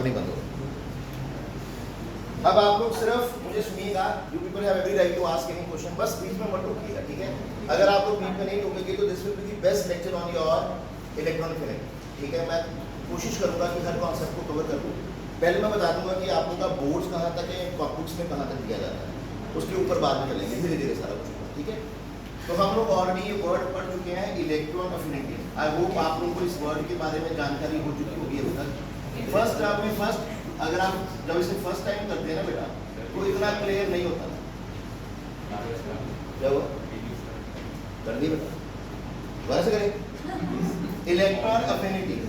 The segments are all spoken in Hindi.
नहीं बंद होगा। अब आप लोग सिर्फ मुझे सुनिएगा, you people have every right to ask any question, बस बीच में मत टोकिएगा, ठीक है? अगर आप लोग बीच में नहीं टोकेंगे तो this will be the best lecture on your electronic filling, ठीक है? मैं कोशिश करूंगा कि हर कॉन्सेप्ट को कवर कर दूं। पहले मैं बता दूंगा कि आप लोग का बोर्ड्स कहाँ तक है, बुक्स में कहाँ तक दिया जाता है, उसके ऊपर बाद में चलेंगे धीरे धीरे सारा कुछ, ठीक है? तो हम लोग ऑलरेडी ये वर्ड पढ़ चुके हैं, इलेक्ट्रॉन अफिनिटी। आई होप आप लोगों को इस वर्ड के बारे में जानकारी हो चुकी होगी अभी तक। फर्स्ट टर्म में फर्स्ट, अगर आप जब इसे फर्स्ट टाइम करते हैं ना बेटा, तो इतना क्लियर नहीं होता। क्या हुआ? कर दी बेटा, वैसे करें। इलेक्ट्रॉन अफिनिटी,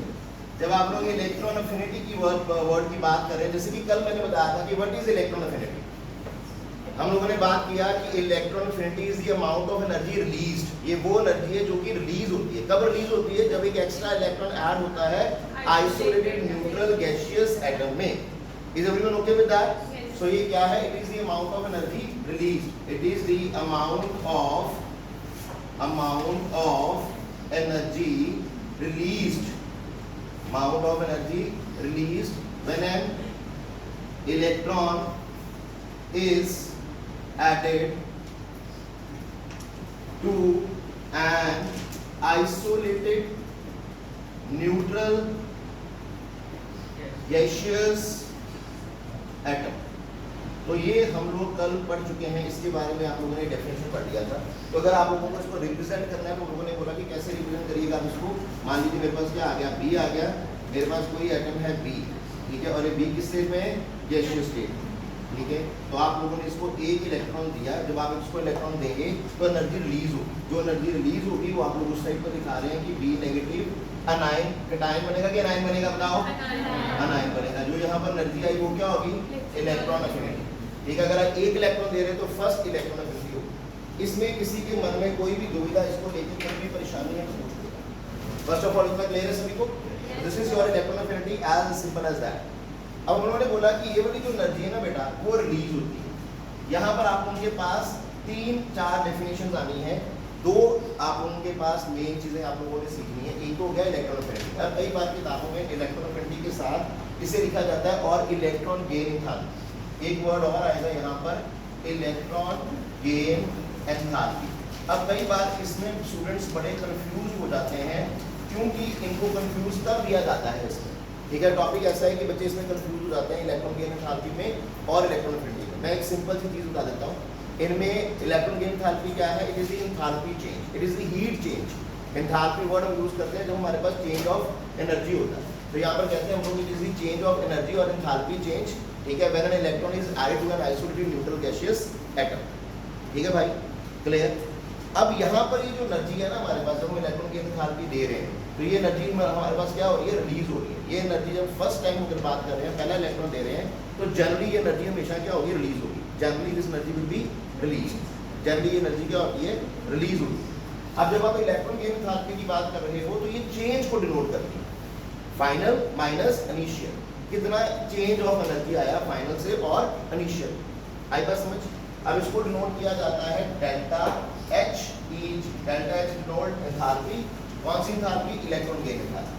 जब आप लोग इलेक्ट्रॉन अफिनिटी की वर्ड की बात करें, जैसे कि कल मैंने बताया था कि व्हाट इज इलेक्ट्रॉन अफिनिटी, हम लोगों ने बात किया कि electron affinity is the amount of energy released. ये वो एनर्जी है जो कि रिलीज होती है। कब रिलीज होती है? जब एक एक्स्ट्रा इलेक्ट्रॉन ऐड होता है आइसोलेटेड न्यूट्रल गैसियस एटम में। Is everyone okay with that? So ये क्या है? It is the amount of energy released. It is the amount of energy released, amount of energy released when an electron is added to an isolated neutral gaseous atom। तो ये हम लोग कल पढ़ चुके हैं, इसके बारे में आप लोगों ने डेफिनेशन पढ़ लिया था। तो अगर आप लोगों को इसको रिप्रेजेंट करना है तो लोगों ने बोला कि कैसे रिप्रेजेंट करिएगा आप इसको। मान लीजिए मेरे पास क्या आ गया, बी आ गया, मेरे पास कोई एटम है बी, ठीक है? और ये बी किस स्टेट में है? गैसियस स्टेट, ठीक है? तो आप लोगों ने इसको एक इलेक्ट्रॉन दिया, जब आप इसको इलेक्ट्रॉन देंगे तो एनर्जी रिलीज होगी। जो एनर्जी रिलीज होगी वो आप लोग उस साइड पर दिखा रहे हैं कि बी नेगेटिव अनाइन, कटाइन बनेगा कि अनाइन बनेगा? बताओ, अनाइन बनेगा। जो यहाँ पर एनर्जी आई वो क्या होगी? इलेक्ट्रॉन अफिनिटी, ठीक है? अगर आप एक इलेक्ट्रॉन दे रहे हैं तो फर्स्ट इलेक्ट्रॉन अफिनिटी होगी। इसमें किसी के मन में कोई भी दुविधा, इसको लेकर कोई भी परेशानी है तो पूछ लो। फर्स्ट ऑफ ऑल इतना क्लियर है सभी को? This is your electron affinity as simple as that. अब उन्होंने बोला कि ये वाली जो एनर्जी है ना बेटा, वो रिलीज होती है। यहाँ पर आप लोगों के पास 3-4 डेफिनेशंस आनी है। दो आप लोगों के पास मेन चीजें आप लोगों ने सीखनी है। एक तो हो गया इलेक्ट्रॉन अफिनिटी। अब कई बार किताबों में इलेक्ट्रॉन अफिनिटी के साथ इसे लिखा जाता है और इलेक्ट्रॉन गेन एंथैल्पी। एक वर्ड और आएगा यहाँ पर, इलेक्ट्रॉन गेन एंथैल्पी। अब कई बार इसमें स्टूडेंट्स बड़े कंफ्यूज हो जाते हैं, क्योंकि इनको कंफ्यूज तब दिया जाता है इसमें, ठीक है? टॉपिक ऐसा है कि बच्चे इसमें कंफ्यूज हो जाते हैं इलेक्ट्रॉन गेन एंथैल्पी में और इलेक्ट्रॉन अफिनिटी में। मैं एक सिंपल सी चीज़ बता देता हूँ। इनमें इलेक्ट्रॉन गेन एंथैल्पी क्या है? It is the enthalpy change, it is the heat change. Enthalpy word हम यूज करते हैं जब हमारे पास चेंज ऑफ एनर्जी होता है। तो यहाँ पर कहते हैं हम लोग it is the change of energy और एंथैल्पी चेंज, ठीक है? When an electron is added to an isolated neutral gaseous atom, ठीक है भाई? क्लियर? अब यहाँ पर ये जो एनर्जी है ना हमारे पास, जब हम इलेक्ट्रॉन की एंथैल्पी दे रहे हैं तो ये एनर्जी हमारे पास क्या हो रही है? रिलीज हो रही है। ये एनर्जी जब फर्स्ट टाइम अगर बात कर रहे हैं, पहला इलेक्ट्रॉन दे रहे हैं, तो जनरली ये एनर्जी हमेशा क्या होगी? रिलीज होगी। Generally this energy will be release. Generally ये एनर्जी क्या होती है? रिलीज होगी। अब जब आप इलेक्ट्रॉन गेन एंथैल्पी की बात कर रहे हो तो ये चेंज को डिनोट करती है। फाइनल माइनस इनिशियल, कितना चेंज ऑफ एनर्जी आया फाइनल से और इनिशियल। आई बात समझ? अब इसको डिनोट किया जाता है delta H. Delta H denote enthalpy. कौन सी enthalpy? Electron gain enthalpy.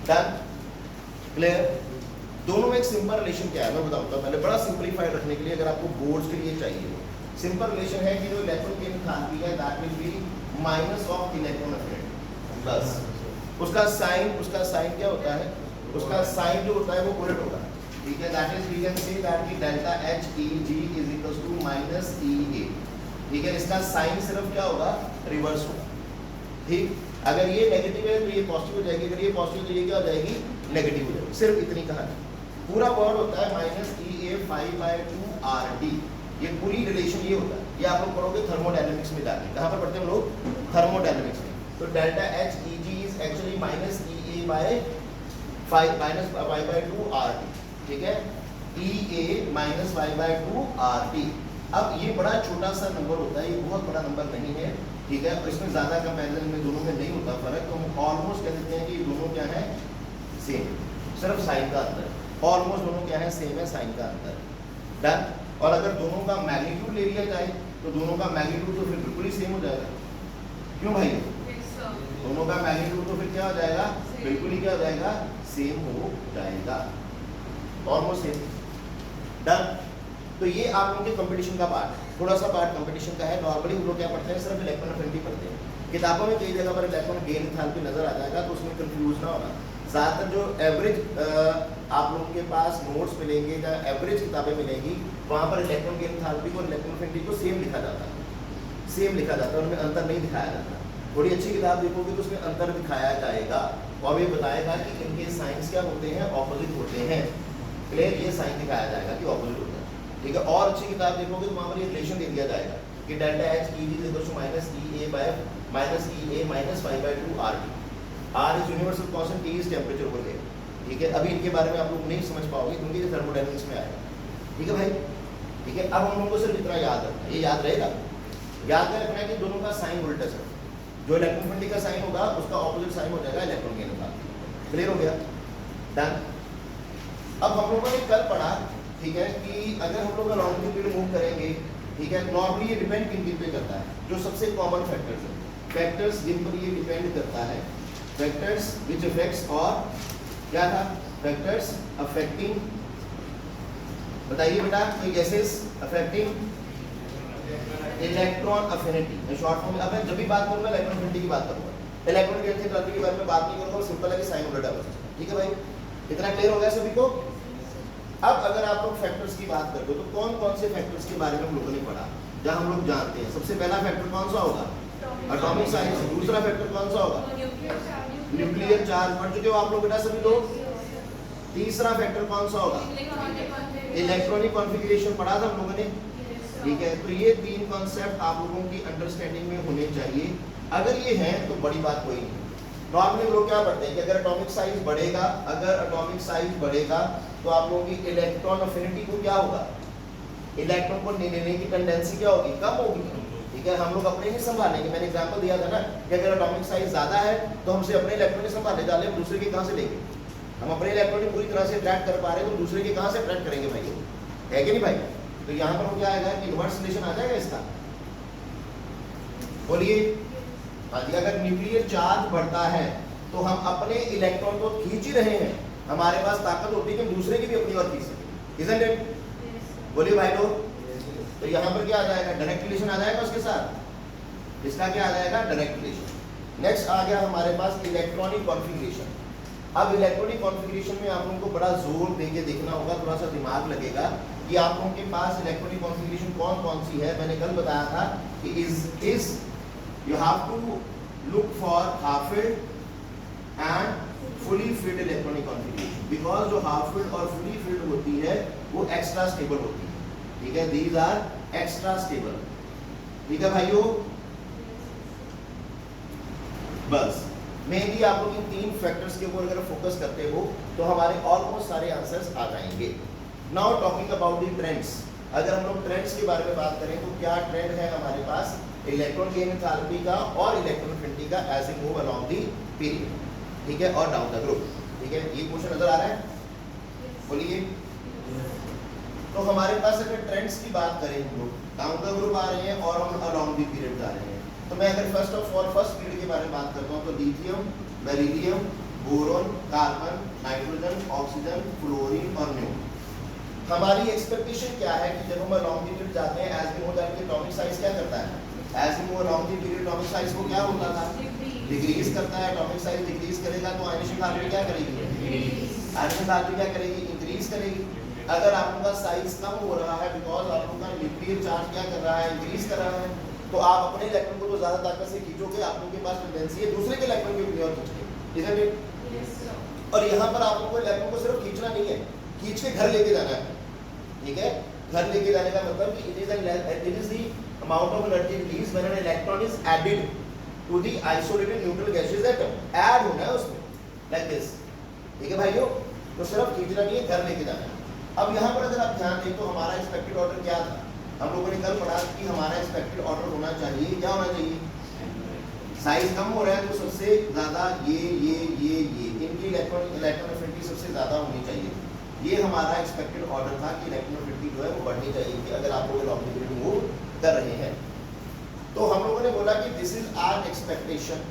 Done? Clear? दोनों में एक सिंपल रिलेशन क्या है मैं बताऊंगा पहले, बड़ा सिंपलीफाइड रखने के लिए, अगर आपको बोर्ड्स के लिए चाहिए। सिंपल रिलेशन है कि जो इलेक्ट्रॉन गेन एंथैल्पी है that will be minus of electron affinity plus उसका साइन क्या होता है? उसका साइन जो होता है वो उलट होगा, ठीक है? That is we can say that कि delta H E G is equals to minus E A, ठीक है? इसका साइन सिर्फ क्या होगा? रिवर्स होगा, ठीक? अगर ये नेगेटिव है तो ये पॉजिटिव हो जाएगी, अगर ये पॉजिटिव तो ये क्या हो जाएगी? नेगेटिव हो जाएगी। सिर्फ इतनी कहानी। पूरा वर्ड होता है माइनस ई ए 5/2 आर डी। ये पूरी रिलेशन ये होता है। ये आप लोग पढ़ोगे थर्मोडायनेमिक्स में जाके। कहाँ पर पढ़ते हैं हम लोग? थर्मोडायनेमिक्स में। तो delta H E G is actually minus E A by 5/2 R T, ठीक है? E A minus 5/2 R T. अब ये बड़ा छोटा सा नंबर होता है, ये बहुत बड़ा नंबर नहीं है, ठीक है? और इसमें ज़्यादा कंपैरिजन में दोनों में नहीं होता फर्क। तो हम ऑलमोस्ट कह देते हैं कि दोनों क्या है? सेम, सिर्फ साइन का अंतर। ऑलमोस्ट दोनों क्या है? सेम है, साइन का अंतर। डन? और अगर दोनों का मैग्नीट्यूड ले लिया जाए तो दोनों का मैग्नीट्यूड तो फिर बिल्कुल ही सेम हो जाएगा। क्यों भाई? दोनों का मैग्नीट्यूड तो फिर क्या हो जाएगा? बिल्कुल ही क्या हो जाएगा? सेम हो जाएगा। Almost same. डन। तो ये आप लोगों के कंपटीशन का पार्ट है, थोड़ा सा पार्ट कंपटीशन का है। नॉर्मली हम लोग क्या पढ़ते हैं, सिर्फ इलेक्ट्रॉन अफिनिटी पढ़ते हैं। किताबों में कई जगह पर इलेक्ट्रॉन गेन एंथैल्पी नजर आ जाएगा, तो उसमें कंफ्यूज ना होना। ज़्यादातर जो एवरेज आप लोगों के पास नोट्स मिलेंगे या एवरेज किताबें मिलेंगी, वहाँ पर इलेक्ट्रॉन गेन एंथैल्पी को इलेक्ट्रॉन अफिनिटी को सेम लिखा जाता है, सेम लिखा जाता है, उनमें अंतर नहीं दिखाया जाता। थोड़ी अच्छी किताब देखोगे तो उसमें अंतर दिखाया जाएगा और ये बताएगा कि इनके साइंस क्या होते हैं, ऑपोजिट होते हैं। क्लियर, ये साइन दिखाया जाएगा कि ऑपोजिट होता है, ठीक है। और अच्छी किताब देखोगे तो वहाँ पर ये रिलेशन दे दिया जाएगा कि delta H E G equal to minus E A by minus E A minus 5/2 R T. R is universal constant, T is temperature over here, ठीक है। अभी इनके बारे में आप लोग नहीं समझ पाओगे क्योंकि ये थर्मोडायनामिक्स में आएगा, ठीक है भाई, ठीक है। अब हम लोगों को सिर्फ इतना याद रखना है, ये याद रहेगा, याद में रखना है कि दोनों का साइन उल्टा है। जो इलेक्ट्रॉन अफिनिटी का साइन होगा उसका ऑपोजिट साइन हो जाएगा इलेक्ट्रॉन गेन का। क्लियर हो गया, डन। अब हम लोगों ने कल पढ़ा, ठीक है, कि अगर हम लोग अराउंड द पीरियड मूव करेंगे, ठीक है, नॉर्मली ये डिपेंड किन पे करता है, जो सबसे कॉमन फैक्टर्स है, फैक्टर्स जिन पर ये डिपेंड करता है, फैक्टर्स विच अफेक्ट्स, और क्या था, फैक्टर्स अफेक्टिंग, बताइए बेटा, कोई गैसेस अफेक्टिंग इलेक्ट्रॉन अफिनिटी। मैं शॉर्ट फॉर्म में, अब मैं जब भी बात करूंगा इलेक्ट्रॉन अफिनिटी की बात करूंगा, इलेक्ट्रॉन गेन एंथैल्पी के बारे में बात नहीं करूंगा, सिंपल है कि साइन उल्टा है, ठीक है भाई। इतना क्लियर हो गया सभी को। अब अगर आप लोग फैक्टर्स की बात करते हो तो कौन कौन से फैक्टर्स के बारे में हम लोगों ने पढ़ा, जहां हम लोग जानते हैं। सबसे पहला फैक्टर कौन सा होगा, एटॉमिक साइज। दूसरा फैक्टर कौन सा होगा, न्यूक्लियर चार्ज, पढ़ चुके हो आप लोग बेटा सभी लोग। तीसरा फैक्टर कौन सा होगा, इलेक्ट्रॉनिक कॉन्फ़िगरेशन पढ़ा था हम लोगों ने, ठीक है। तो ये तीन कॉन्सेप्ट आप लोगों की अंडरस्टैंडिंग में होने चाहिए। अगर ये हैं तो बड़ी बात कोई नहीं। नॉर्मली लोग क्या पढ़ते हैं कि अगर एटॉमिक साइज बढ़ेगा, अगर एटॉमिक साइज बढ़ेगा तो आप लोगों की इलेक्ट्रॉन अफिनिटी को क्या होगा, इलेक्ट्रॉन को लेने की टेंडेंसी क्या होगी, कम होगी, ठीक है। हम लोग अपने ही संभालेंगे। मैंने एग्जांपल दिया था ना कि अगर एटॉमिक साइज ज्यादा है तो हमसे अपने इलेक्ट्रॉन के संभाले जा रहे, दूसरे के कहां से लेंगे। हम अपने इलेक्ट्रॉन को पूरी तरह से अट्रैक्ट कर पा रहे हैं तो दूसरे के कहां से अट्रैक्ट करेंगे भाई, है कि नहीं भाई। तो यहाँ पर क्या आएगा कि इन्वर्स रिलेशन आ जाएगा इसका, बोलिए। हाँ जी, अगर न्यूक्लियर चार्ज बढ़ता है तो हम अपने इलेक्ट्रॉन को खींच ही रहे हैं, हमारे पास ताकत होती है कि हम दूसरे की भी अपनी ओर खींच सकें, इज़न्ट इट। बोलिए भाई लोग। तो यहाँ पर क्या आ जाएगा, डायरेक्ट रिलेशन आ जाएगा उसके साथ, इसका क्या आ जाएगा, डायरेक्ट रिलेशन। नेक्स्ट आ गया हमारे पास इलेक्ट्रॉनिक कॉन्फ़िगरेशन। अब इलेक्ट्रॉनिक कॉन्फ़िगरेशन में आप लोगों को बड़ा जोर देके देखना होगा, थोड़ा सा दिमाग लगेगा कि आप लोगों के पास इलेक्ट्रॉनिक कॉन्फ़िगरेशन कौन कौन सी है। मैंने कल बताया था कि is you have to look for half filled and fully filled electronic configuration, because जो हाफ फिल्ड और फुली फिल्ड होती है वो एक्स्ट्रा स्टेबल होती है, ठीक है। दीज आर एक्स्ट्रा स्टेबल, ठीक है भाइयों। बस मेनली आप लोग इन तीन फैक्टर्स के ऊपर अगर फोकस करते हो तो हमारे ऑलमोस्ट सारे आंसर्स आ जाएंगे। Now talking about the trends. अगर हम लोग ट्रेंड्स के बारे में बात करें तो क्या ट्रेंड है हमारे पास इलेक्ट्रॉन गेन एंथैल्पी का और इलेक्ट्रॉन अफिनिटी का as a move along the period, ठीक है, और डाउन द ग्रुप, ठीक है। ये क्वेश्चन नजर आ रहा है, बोलिए। तो हमारे पास अगर ट्रेंड्स की बात करें हम लोग, डाउन द ग्रुप आ रहे हैं और हम अलोंग द पीरियड जा रहे हैं। तो मैं अगर first of all first period के बारे में बात करता हूँ तो lithium, beryllium, boron, carbon, nitrogen, oxygen, fluorine और न्यूट्रॉन। हमारी एक्सपेक्टेशन क्या है कि जब हम अलोंग द पीरियड जाते हैं, as we know that atomic size क्या करता है, as we move along the period atomic size को क्या होता था, डिक्रीज करता है। एटॉमिक साइज डिक्रीज करेगा तो आयनिक एंथैल्पी क्या करेगी, आयनिक एंथैल्पी क्या करेगी, इंक्रीज करेगी। अगर आप लोगों का साइज कम हो रहा है बिकॉज आप लोगों का न्यूक्लियर चार्ज क्या कर रहा है, इंक्रीज कर रहा है, तो आप अपने इलेक्ट्रॉन को तो ज्यादा ताकत से खींचोगे, आप लोगों के पास टेंडेंसी है दूसरे के इलेक्ट्रॉन को अपनी ओर खींचने, इज़न्ट इट। और यहाँ पर आप लोगों को इलेक्ट्रॉन को सिर्फ खींचना नहीं है, खींच के घर लेके जाना है, ठीक है। घर लेके जाने का मतलब कि it is the amount of energy release when an electron is added to the isolated neutral gases atom, add होना है उसमें, लाइक दिस, ठीक है भाइयों। तो सिर्फ खींचना नहीं है, घर लेके जाना है। अब यहाँ पर अगर आप ध्यान दें तो हमारा एक्सपेक्टेड ऑर्डर क्या था, हम लोगों ने कल पढ़ा कि हमारा एक्सपेक्टेड ऑर्डर होना चाहिए, क्या होना चाहिए, साइज कम हो रहा है तो सबसे ज्यादा ये इनकी इलेक्ट्रॉन अफिनिटी सबसे ज्यादा होनी चाहिए। ये हमारा एक्सपेक्टेड ऑर्डर था कि इलेक्ट्रॉन अफिनिटी जो है वो बढ़नी चाहिए कि अगर आप लोग अलोंग द पीरियड मूव कर रहे हैं। तो हम लोगों ने बोला कि this is our expectation.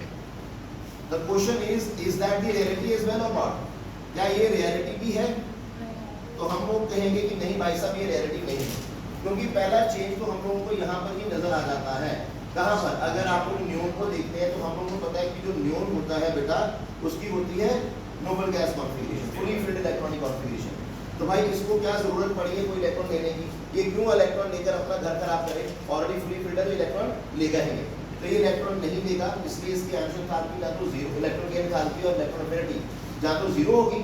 The question is that the reality is well और नॉट, क्या ये रियलिटी भी है। तो हम लोग कहेंगे कि नहीं भाई साहब ये रेयरिटी नहीं है, क्योंकि पहला चेंज तो हम लोगों को यहाँ पर ही नजर आ जाता है। कहाँ पर? अगर आप लोग न्यून को देखते हैं तो हम लोगों को पता है कि जो न्यून होता है बेटा उसकी होती है noble gas configuration, fully filled electronic configuration. तो भाई इसको क्या जरूरत पड़ी है कोई इलेक्ट्रॉन लेने की? ये क्यों इलेक्ट्रॉन लेकर अपना घर खराब करे? ऑलरेडी फुली फिल्ड है तो इलेक्ट्रॉन लेगा ही नहीं। तो ये इलेक्ट्रॉन नहीं लेगा, इसलिए इसकी आंसर एंथैल्पी या तो जीरो, इलेक्ट्रॉन की एंथैल्पी और इलेक्ट्रॉन अफिनिटी जहाँ तो जीरो होगी,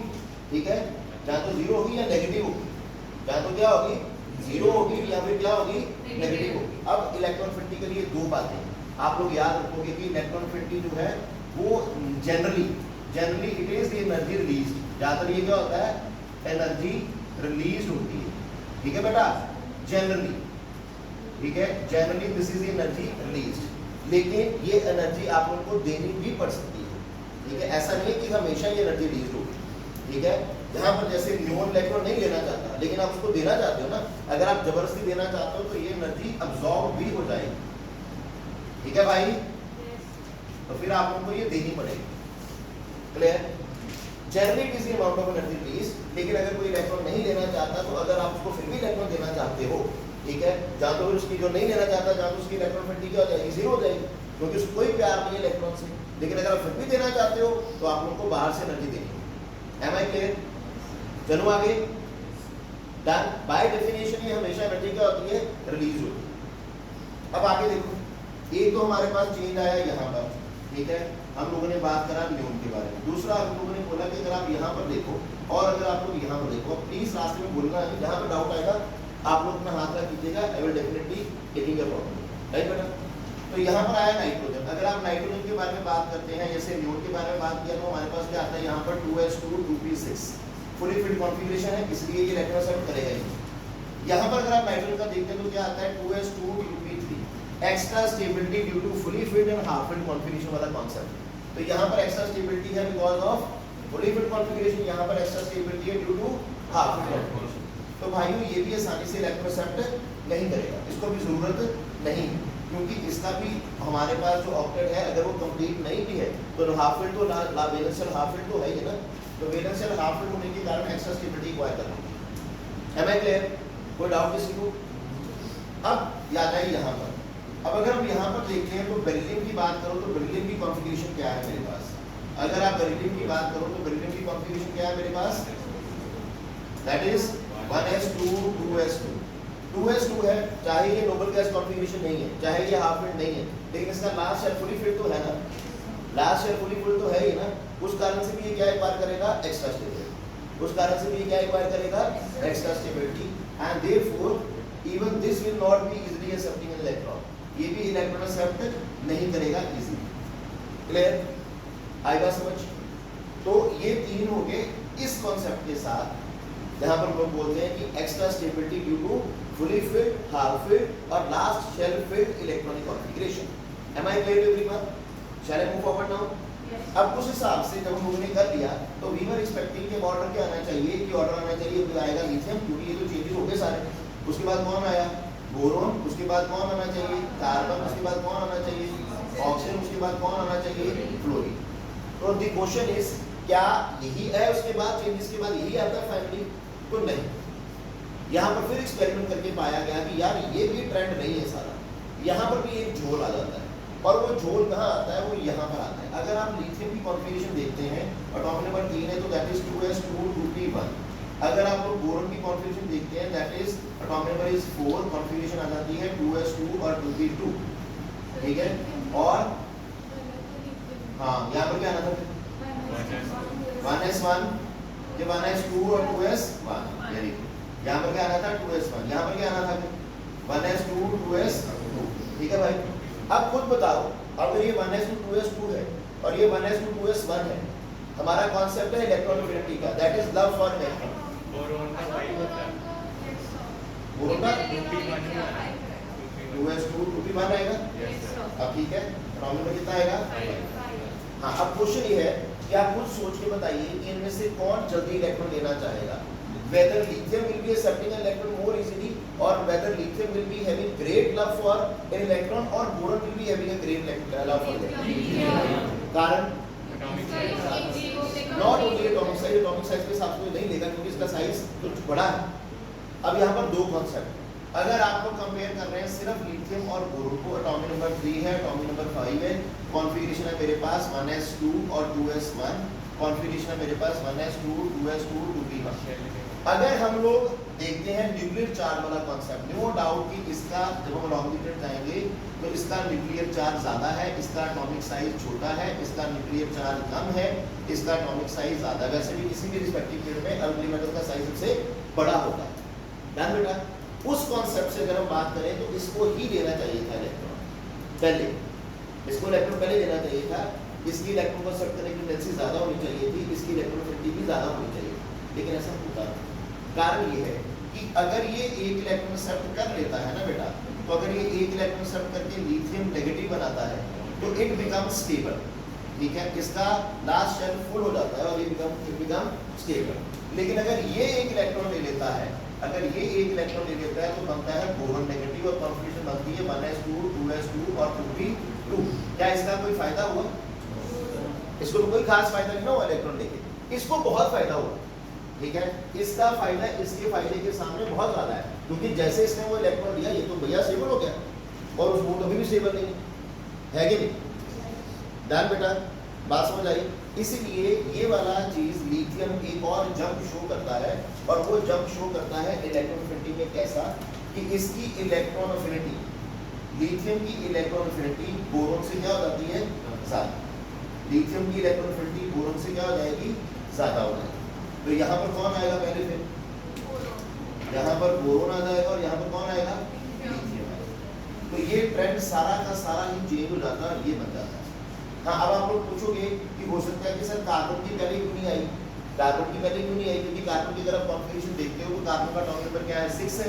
ठीक है, जहाँ तो जीरो होगी या नेगेटिव होगी, जहाँ तो क्या होगी जीरो होगी या फिर क्या होगी नेगेटिव होगी। अब इलेक्ट्रॉन अफिनिटी के लिए दो बातें आप लोग याद रखोगे कि इलेक्ट्रॉन अफिनिटी जो है वो generally it is the energy release, ज्यादातर ये क्या होता है एनर्जी रिलीज होती है, ठीक है बेटा, जनरली, ठीक है, generally this is energy release, लेकिन ये एनर्जी आप लोगों को देनी भी पड़ सकती है, ठीक है, ऐसा नहीं है कि हमेशा ये एनर्जी रिलीज होगी, ठीक है। यहाँ पर जैसे न्यून इलेक्ट्रॉन नहीं लेना चाहता लेकिन आप उसको देना चाहते हो ना, अगर आप जबरदस्ती देना चाहते हो तो ये एनर्जी अब्सॉर्ब भी हो जाएगी, ठीक है भाई, तो फिर आप लोगों को ये देनी पड़ेगी, clear. Generally it is the amount of energy release, लेकिन अगर कोई इलेक्ट्रॉन नहीं लेना चाहता तो अगर आप उसको फिर भी इलेक्ट्रॉन देना चाहते हो, ठीक है, जहाँ तो उसकी जो नहीं लेना चाहता जहाँ तो उसकी इलेक्ट्रॉन अफिनिटी क्या हो जाएगी जीरो हो जाएगी, क्योंकि उसको कोई प्यार नहीं है इलेक्ट्रॉन से। लेकिन अगर आप फिर भी देना चाहते हो तो आप लोग को बाहर से एनर्जी देनी है। Am I clear? चलो आगे, डन। बाय डेफिनेशन ये हमेशा एनर्जी क्या होती है रिलीज होती है। अब आगे देखो, एक तो हमारे पास चेंज आया यहाँ पर, ठीक है, हम लोगों ने बात करा न्यून के बारे में। दूसरा हम लोगों ने बोला कि अगर आप यहाँ पर देखो और अगर आप लोग यहाँ पर देखो, प्लीज रास्ते में बोलना है, जहाँ पर डाउट आएगा आप लोग अपना हाथ रख दीजिएगा, I will definitely taking your problem, right बेटा। तो यहाँ पर आया नाइट्रोजन, अगर आप नाइट्रोजन के बारे में बात करते हैं, जैसे न्यून के बारे में बात किया तो हमारे पास क्या आता है यहाँ पर 2s2 2p6 fully filled configuration है, इसलिए ये इलेक्ट्रॉन एक्सेप्ट करेगा ही। यहाँ पर अगर आप नाइट्रोजन का देखते हैं तो क्या आता है 2s2 2p3 extra stability due to fully filled and half filled configuration वाला कॉन्सेप्ट। तो यहाँ पर एक्स्ट्रा स्टेबिलिटी है because of fully filled configuration, यहाँ पर एक्स्ट्रा स्टेबिलिटी है due to half filled configuration. तो भाइयों ये भी आसानी से इलेक्ट्रॉन एक्सेप्ट नहीं करेगा, इसको भी जरूरत नहीं, क्योंकि इसका भी हमारे पास जो ऑक्टेट है अगर वो कंप्लीट नहीं भी है तो हाफ फिल्ड तो वैलेंशियल हाफ फिल्ड तो है ही ना, तो वैलेंशियल हाफ फिल्ड होने के कारण एक्स्ट्रा स्टेबिलिटी एक्वायर करना है। Am I clear? कोई डाउट किसी को? अब याद आई यहाँ पर, अब अगर हम यहाँ पर देखते हैं तो बेरिलियम की बात करो तो बेरिलियम की कॉन्फ़िगरेशन क्या है मेरे पास? अगर आप बेरिलियम की बात करो तो बेरिलियम की कॉन्फ़िगरेशन क्या है मेरे पास? That is 1s2 2s2 2s2 है, चाहे ये नोबल गैस कॉन्फ़िगरेशन नहीं है, चाहे ये हाफ फिल्ड नहीं है, लेकिन इसका लास्ट शेल फुली फिल्ड तो है ना, लास्ट शेल फुली फिल्ड तो है ही ना, उस कारण से भी ये क्या एक्वायर करेगा एक्स्ट्रा स्टेबिलिटी, उस कारण से भी ये क्या एक्वायर करेगा extra stability, and therefore even this will not be easily accepting an electron, ये भी इलेक्ट्रॉन एक्सेप्ट नहीं करेगा इजीली। क्लियर? आएगा समझ? तो ये तीन हो गए इस कॉन्सेप्ट के साथ जहां पर लोग बोलते हैं कि extra stability due to fully filled, half filled और last shell filled electronic configuration. Am I clear everyone? Shall I move forward now? अब उस हिसाब से जब हम लोगों ने कर लिया तो वी वर एक्सपेक्टिंग कि ऑर्डर क्या आना चाहिए, कि ऑर्डर आना चाहिए तो आएगा लिथियम, क्योंकि ये तो चेंजेस हो गए सारे। उसके बाद कौन आया? बोरोन। उसके बाद कौन आना चाहिए? कार्बन। उसके बाद कौन आना चाहिए? ऑक्सीजन। उसके बाद कौन आना चाहिए? फ्लोरीन। तो द क्वेश्चन इज क्या यही है उसके बाद चेंजेस के बाद यही आता है फाइनली? तो नहीं, यहाँ पर फिर एक्सपेरिमेंट करके पाया गया कि यार ये भी ट्रेंड नहीं है सारा, यहाँ पर भी एक झोल आ जाता है, और वो झोल कहाँ आता है? वो यहाँ पर आता है। अगर आप लिथियम की कॉन्फ़िगरेशन देखते हैं, एटॉमिक नंबर 3 है तो दैट इज 2s2 2p1। अगर आप लोग बोरोन की कॉन्फ़िगरेशन देखते हैं that is atomic number is 4, configuration आ जाती है 2s2 और 2p2, ठीक है। और हाँ, यहाँ पर क्या आना था? 1s1 ये 1s2 और 2s1, वेरी गुड। यहाँ पर क्या आना था? 2s1। यहाँ पर क्या आना था? 1s2 2s2, ठीक है भाई। अब खुद बताओ, अगर ये 1s2 2s2 है और ये 1s2 2s1 है, हमारा कॉन्सेप्ट है इलेक्ट्रॉन अफिनिटी का, that is love for electron. Boron का 5 होता है, बोरोन का 2s2 2p1 आएगा। अब ठीक है, एटॉमिक में कितना आएगा? हाँ, अब क्वेश्चन ये है कि आप खुद सोच के बताइए कि इनमें से कौन जल्दी इलेक्ट्रॉन लेना चाहेगा? whether lithium will be accepting an electron more easily or whether lithium will be having great love for an electron or boron will be having a great love for electron. कारण नॉट ओनली एटॉमिक साइज के हिसाब से नहीं लेगा क्योंकि इसका साइज तो बड़ा है। अब यहाँ पर दो कॉन्सेप्ट, अगर आप लोग कंपेयर कर रहे हैं सिर्फ लिथियम और बोरोन को, एटॉमिक नंबर 3 है, एटॉमिक नंबर 5 है, कॉन्फ़िगरेशन है मेरे पास 1s2 और 2s1, कॉन्फ़िगरेशन है मेरे पास 1s2 2s2 2p1। अगर हम लोग देखते हैं न्यूक्लियर चार्ज वाला कॉन्सेप्ट, नो डाउट कि इसका जब हम लॉन्ग डिफरेंट जाएंगे तो इसका न्यूक्लियर चार्ज ज़्यादा है, इसका एटॉमिक साइज छोटा है, इसका न्यूक्लियर चार्ज कम है, इसका एटॉमिक साइज ज़्यादा। वैसे भी किसी भी रिस्पेक्टिव पीरियड में एल्कली मेटल का साइज सबसे बड़ा होता है। ध्यान बेटा, उस कॉन्सेप्ट से अगर हम बात करें तो इसको ही लेना चाहिए था इलेक्ट्रॉन पहले, इसको इलेक्ट्रॉन पहले लेना चाहिए था, इसकी इलेक्ट्रॉन को एक्सेप्ट करने की टेंडेंसी ज़्यादा होनी चाहिए थी, इसकी इलेक्ट्रोनेगेटिविटी भी ज़्यादा होनी चाहिए, लेकिन ऐसा होता नहीं। कारण ये है कि अगर ये एक इलेक्ट्रॉन एक्सेप्ट कर लेता है ना बेटा, तो अगर ये एक इलेक्ट्रॉन एक्सेप्ट करके लिथियम नेगेटिव बनाता है तो इट बिकम स्टेबल, ठीक है, इसका लास्ट शेल फुल हो जाता है और ये बिकम स्टेबल। लेकिन अगर ये एक इलेक्ट्रॉन ले लेता है, अगर ये एक इलेक्ट्रॉन ले लेता है तो बनता है बोरॉन नेगेटिव और कॉन्फ़िगरेशन बनती है 1s2 2s2 और 2p2। क्या इसका कोई फायदा हुआ? इसको तो कोई खास फायदा नहीं ना हुआ इलेक्ट्रॉन लेके, इसको बहुत फायदा हुआ, ठीक है, इसका फायदा इसके फायदे के सामने बहुत ज्यादा है, क्योंकि जैसे इसने वो इलेक्ट्रॉन लिया ये तो भैया स्टेबल हो गया और उस बोर्ड अभी भी स्टेबल नहीं है कि नहीं। ध्यान बेटा, बात समझ आई? इसीलिए ये वाला चीज लिथियम एक और जंप शो करता है, और वो जंप शो करता है इलेक्ट्रॉन एफिनिटी में। कैसा कि इसकी इलेक्ट्रॉन एफिनिटी, लिथियम की इलेक्ट्रॉन एफिनिटी बोरोन से क्या हो जाती है? ज्यादा। लिथियम की इलेक्ट्रॉन एफिनिटी बोरोन से क्या हो जाएगी? ज्यादा हो जाएगी। तो यहाँ पर कौन आएगा पहले? फिर यहाँ पर बोरोन आ जाएगा और यहाँ पर कौन आएगा? लिथियम आएगा। तो ये ट्रेंड सारा का सारा ही चेंज हो जाता है, ये बन जाता है। हाँ, अब आप लोग पूछोगे कि हो सकता है कि सर कार्बन की पहले क्यों नहीं आई? कार्बन की पहले क्यों नहीं आई? क्योंकि कार्बन की अगर आप कॉन्फ़िगरेशन देखते हो तो कार्बन का एटॉमिक नंबर क्या है? 6 है,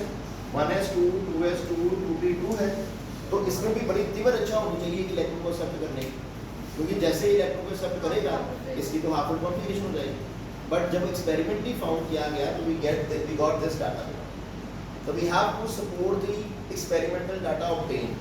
1s2 2s2 2p2 है। तो इसमें भी बड़ी तीव्र इच्छा होनी चाहिए कि इलेक्ट्रॉन को एक्सेप्ट करने की, क्योंकि जैसे ही इलेक्ट्रॉन को एक्सेप्ट करेगा इसकी तो हाफ कॉन्फ़िगरेशन हो जाएगी। बट जब एक्सपेरिमेंटली फाउंड किया गया तो वी गॉट दिस डाटा। तो we have to support the experimental data obtain,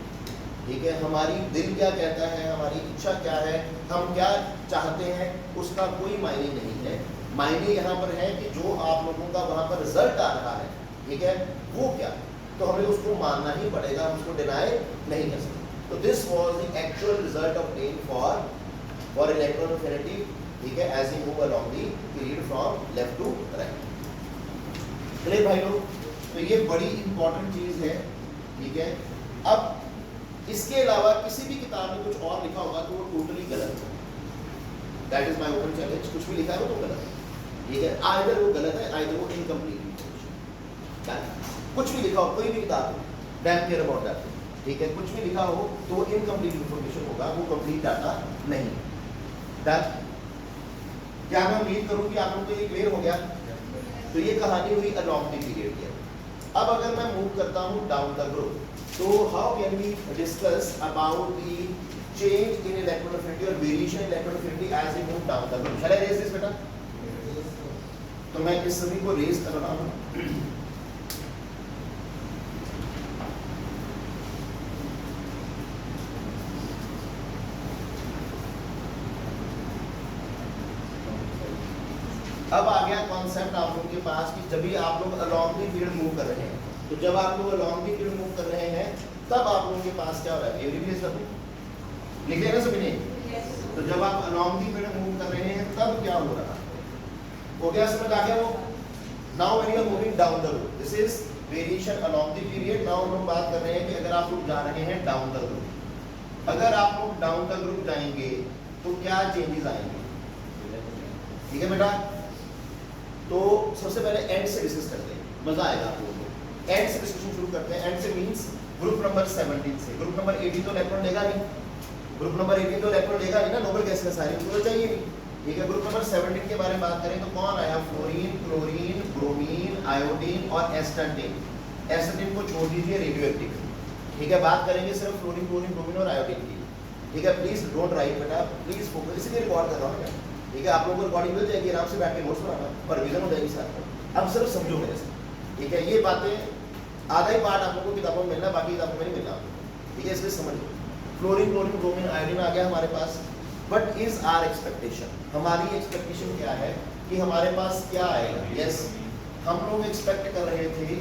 ठीक है। हमारी दिल क्या कहता है, हमारी इच्छा क्या है, हम क्या चाहते हैं, उसका कोई मायने नहीं है। मायने यहाँ पर है कि जो आप लोगों का वहाँ पर रिजल्ट आ रहा है, ठीक है, वो क्या, तो हमें उसको मानना ही पड़ेगा, हम उसको डिनाई नहीं कर सकते। तो this was the actual result obtain for electron affinity, ठीक है, as you move along the period from left to right. Clear भाई लोग? तो ये बड़ी इंपॉर्टेंट चीज़ है, ठीक है। अब इसके अलावा किसी भी किताब में कुछ और लिखा होगा तो वो टोटली गलत है। That is my open challenge. कुछ भी लिखा है वो तो गलत है, ठीक है। आइदर वो गलत है, आइदर वो इनकम्प्लीट इंफॉर्मेशन। कुछ भी लिखा हो, कोई भी किताब हो, डैम केयर अबाउट दैट, ठीक है, कुछ भी लिखा हो तो वो इनकम्प्लीट इंफॉर्मेशन होगा, वो कंप्लीट डाटा नहीं। दैट क्या मैं उम्मीद करूं कि आप लोगों को ये क्लियर हो गया? तो ये कहानी हुई अलोंग द पीरियड की। अब अगर मैं मूव करता हूँ down the group, so how can we discuss about the change in electron affinity or variation in electron affinity as we move down the group? Shall I raise this बेटा? तो मैं इस सभी को रेज कर रहा हूँ। अब आ गया कॉन्सेप्ट आप लोगों के पास कि जब भी आप लोग अलोंग द पीरियड मूव कर रहे हैं, तो जब आप लोग लॉन्ग दी पीरियड मूव कर रहे हैं तब आप लोगों के पास क्या हो रहा है? एवरी सब लिखे ना सभी ने? तो जब आप लॉन्ग दी पीरियड मूव कर रहे हैं तब क्या हो रहा है? हो गया, समझ आ गया वो? Now when you are moving down the route, this is variation along the period. Now हम लोग बात कर रहे हैं कि अगर आप लोग जा रहे हैं डाउन द ग्रुप, अगर आप लोग डाउन द ग्रुप जाएंगे तो क्या चेंजेस आएंगे? ठीक है बेटा, तो सबसे पहले एंड से डिस्कस करते हैं, मजा आएगा आप लोगों को। एंड से डिस्कशन शुरू करते हैं। एंड से मींस ग्रुप नंबर 17 से। ग्रुप नंबर 18 तो इलेक्ट्रॉन लेगा नहीं, ग्रुप नंबर 18 तो इलेक्ट्रॉन लेगा नहीं ना, नोबल गैस में सारी तो चाहिए नहीं, ठीक है। ग्रुप नंबर 17 के बारे में बात करें तो कौन आया? फ्लोरीन, क्लोरीन, ब्रोमीन, आयोडीन और एस्टाटीन। एस्टाटीन को छोड़ दीजिए, रेडियो एक्टिव, ठीक है। बात करेंगे सिर्फ फ्लोरीन, क्लोरीन, ब्रोमीन और आयोडीन की, ठीक है। प्लीज डोंट राइट बेटा, प्लीज फोकस, इसलिए रिकॉर्ड कर रहा हूँ, ठीक है। आप लोगों को रिकॉर्डिंग मिल जाएगी, आराम से बैठ के नोट्स बनाना और रिवीजन हो जाएगी साथ में। अब सिर्फ समझो मेरे से, ठीक है। ये बातें आधा ही पार्ट आप लोगों को किताबों में मिलना, बाकी किताबों में नहीं मिलना, ठीक है, इसलिए समझ लो। फ्लोरीन, क्लोरीन, ब्रोमीन, आयोडीन आ गया हमारे पास, What is our expectation? हमारी एक्सपेक्टेशन क्या है कि हमारे पास क्या आएगा? यस, हम लोग एक्सपेक्ट कर रहे थे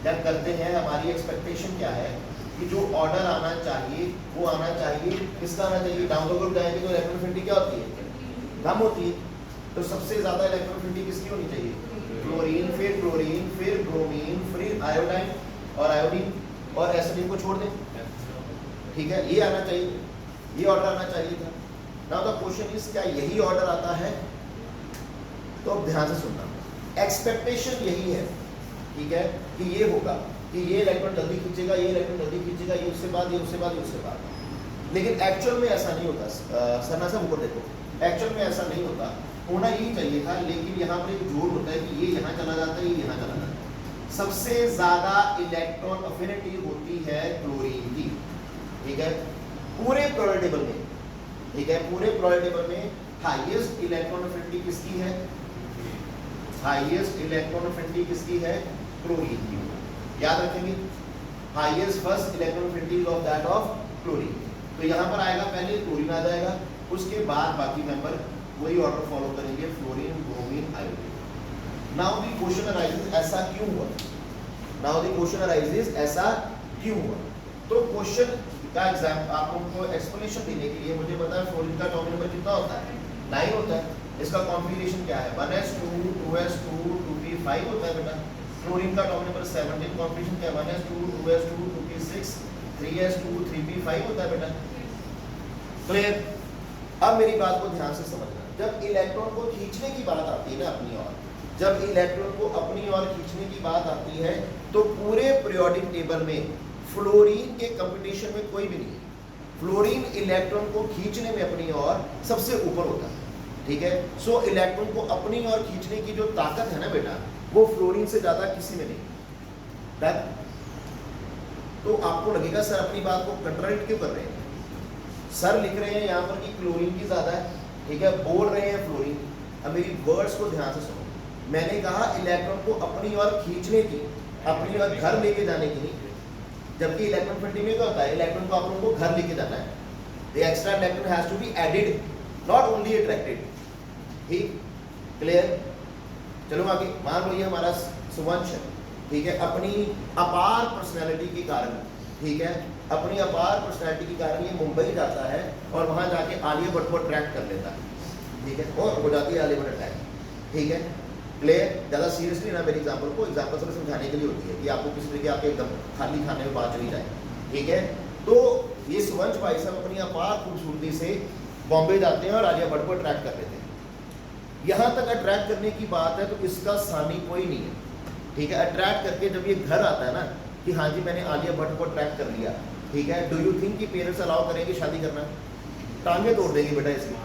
या करते हैं, हमारी एक्सपेक्टेशन क्या है कि जो ऑर्डर आना चाहिए वो आना चाहिए, किसका आना चाहिए? डाउन द ग्रुप जाएंगे तो इलेक्ट्रोफिलिटी क्या होती है? कम होती है। तो सबसे ज्यादा इलेक्ट्रोफिलिटी किसकी होनी चाहिए? क्लोरीन, फिर ब्रोमीन, फिर आयोडाइन और आयोडीन और एसिडिन को छोड़ दें। ठीक है, ये आना चाहिए, ये ऑर्डर आना चाहिए था। नाउ द क्वेश्चन इज, क्या यही ऑर्डर आता है? तो अब ध्यान से सुनना, एक्सपेक्टेशन यही है, ठीक है, कि ये होगा कि ये इलेक्ट्रॉन जल्दी खींचेगा, ये इलेक्ट्रॉन जल्दी खींचेगा, ये उससे बाद, ये उससे बाद, ये उससे बाद। लेकिन एक्चुअल में ऐसा नहीं होता। सरना सब ऊपर देखो, एक्चुअल में ऐसा नहीं होता। होना यही चाहिए था, लेकिन यहाँ पर एक जोड़ होता है कि ये यहाँ चला जाता है, ये यहाँ चला जाता है। सबसे ज्यादा इलेक्ट्रॉन अफिनिटी होती है क्लोरीन की, ठीक है, पूरे पीरियोडिक टेबल में, ठीक है, पूरे पीरियोडिक टेबल में हाईएस्ट इलेक्ट्रॉन अफिनिटी किसकी है? हाईएस्ट इलेक्ट्रॉन अफिनिटी किसकी है? क्लोरीन की। याद रखेंगे, highest first electron affinity of that of chlorine. तो यहाँ पर आएगा, पहले क्लोरीन आ जाएगा, उसके बाद बाकी मेंबर वही ऑर्डर फॉलो करेंगे, fluorine, bromine, iodine. Now the question arises, ऐसा क्यों हुआ? नाउ द क्वेश्चन अराइजेस, ऐसा क्यों हुआ? तो क्वेश्चन का एग्जाम आप लोगों को एक्सप्लेनेशन देने के लिए मुझे पता है फ्लोरीन का एटॉमिक नंबर कितना होता है? 9 होता है। इसका कॉन्फ़िगरेशन क्या है? 1s2 2s2 2p5 होता है बेटा। फ्लोरीन का एटॉमिक नंबर 17, कॉन्फ़िगरेशन क्या है? 1s2 2s2 2p6 3s2 3p5 होता है बेटा। क्लियर? अब मेरी बात को ध्यान से समझना, जब इलेक्ट्रॉन को खींचने की बात आती है ना अपनी ओर, जब इलेक्ट्रॉन को अपनी ओर खींचने की बात आती है तो पूरे पीरियोडिक टेबल में फ्लोरीन के कंपटीशन में कोई भी नहीं है। फ्लोरीन इलेक्ट्रॉन को खींचने में अपनी ओर सबसे ऊपर होता है, ठीक है। सो इलेक्ट्रॉन को अपनी ओर खींचने की जो ताकत है ना बेटा, वो फ्लोरीन से ज्यादा किसी में नहीं। तो आपको लगेगा सर अपनी बात को कंट्राडिक्ट क्यों कर रहे हैं? सर लिख रहे हैं यहाँ पर कि क्लोरीन की ज्यादा है, ठीक है, बोल रहे हैं फ्लोरीन। अब मेरी वर्ड्स को ध्यान से सुनो, मैंने कहा इलेक्ट्रॉन को अपनी ओर खींचने की, अपनी ओर घर लेके जाने की नहीं। जबकि इलेक्ट्रॉन अफिनिटी में क्या होता है? इलेक्ट्रॉन को आप लोगों को घर लेके जाना है। The extra electron has to be added, not only attracted. ठीक, क्लियर? चलो आगे, मान लो ये हमारा सुवंश है, ठीक है, अपनी अपार पर्सनैलिटी के कारण, ठीक है, अपनी अपार पर्सनैलिटी के कारण ये मुंबई जाता है और वहां जाके आलिया भट्ट को अट्रैक्ट कर लेता है, ठीक है, और हो जाती है आलिया भट्ट अटैक, ठीक है। क्लियर? ज़्यादा सीरियसली ना मेरी एग्जाम्पल को, एग्जाम्पल से समझाने के लिए होती है कि आपको किस तरीके आपके एकदम खाली खाने में बात चली जाए, ठीक है। तो ये सुवंश भाई साहब अपनी अपार खूबसूरती से बॉम्बे जाते हैं और आलिया भट्ट को अट्रैक्ट कर लेते हैं। यहाँ तक अट्रैक्ट करने की बात है तो इसका सानी कोई नहीं है, ठीक है। अट्रैक्ट करके जब ये घर आता है ना कि हाँ जी मैंने आलिया भट्ट को अट्रैक्ट कर लिया, ठीक है, डू यू थिंक कि पेरेंट्स अलाउ करेंगे शादी करना? टांगे तोड़ देंगे बेटा इसकी,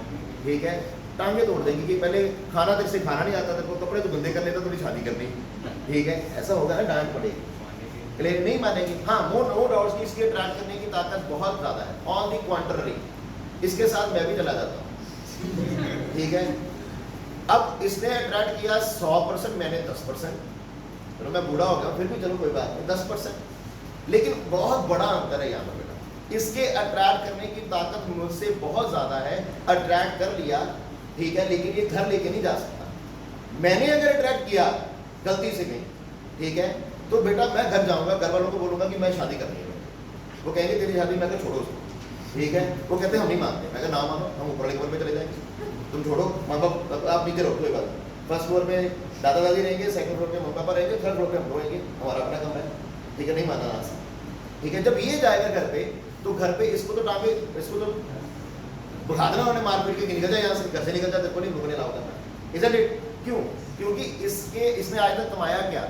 ठीक है, टांगे तोड़ देंगे कि पहले खाना तक से खाना नहीं आता, तेरे को कपड़े तो गंदे कर लेता, थोड़ी शादी करनी, ठीक है, ऐसा होगा ना, डांट पड़ेगी। क्लियर? नहीं मानेंगे। हाँ, नो डाउट्स कि इसकी अट्रैक्ट करने की ताकत बहुत ज़्यादा है। ऑन दी क्वांटरी इसके साथ मैं भी चला जाता हूँ, ठीक है। अब इसने अट्रैक्ट किया 100%, मैंने 10%, चलो मैं बूढ़ा हो गया फिर भी चलो कोई बात नहीं 10%, लेकिन बहुत बड़ा अंतर है यहाँ पर बेटा। इसके अट्रैक्ट करने की ताकत मुझसे बहुत ज़्यादा है, अट्रैक्ट कर लिया, ठीक है, लेकिन ये घर लेके नहीं जा सकता। मैंने अगर अट्रैक्ट किया गलती से कहीं, ठीक है, तो बेटा मैं घर जाऊंगा, घर वालों को बोलूंगा कि मैं शादी करनी है, वो कहेंगे तेरी शादी, मैं छोड़ो उसको, ठीक है, वो कहते हैं हम नहीं मानते, मैं ना मानो, हम ऊपर वाले फ्लोर पे चले जाएंगे, तुम छोड़ो, माँ बाप आप नीचे रहो, कोई बात नहीं, फर्स्ट फ्लोर में दादा दादी रहेंगे, सेकंड फ्लोर पे मम्मी पापा रहेंगे, थर्ड फ्लोर पे हम रहेंगे, हमारा अपना कमरा है, ठीक है, नहीं मानना ना, ठीक है। जब ये जाएगा घर पे, तो घर पे इसको तो टांगे, इसको तो बुला देना उन्हें, मार पीट के निकल जाए यहाँ से, घर से निकल जाए, तेरे को नहीं लोगों ने अलाउ करना, इज़न्ट इट? क्यों? क्योंकि इसने आज तक कमाया क्या?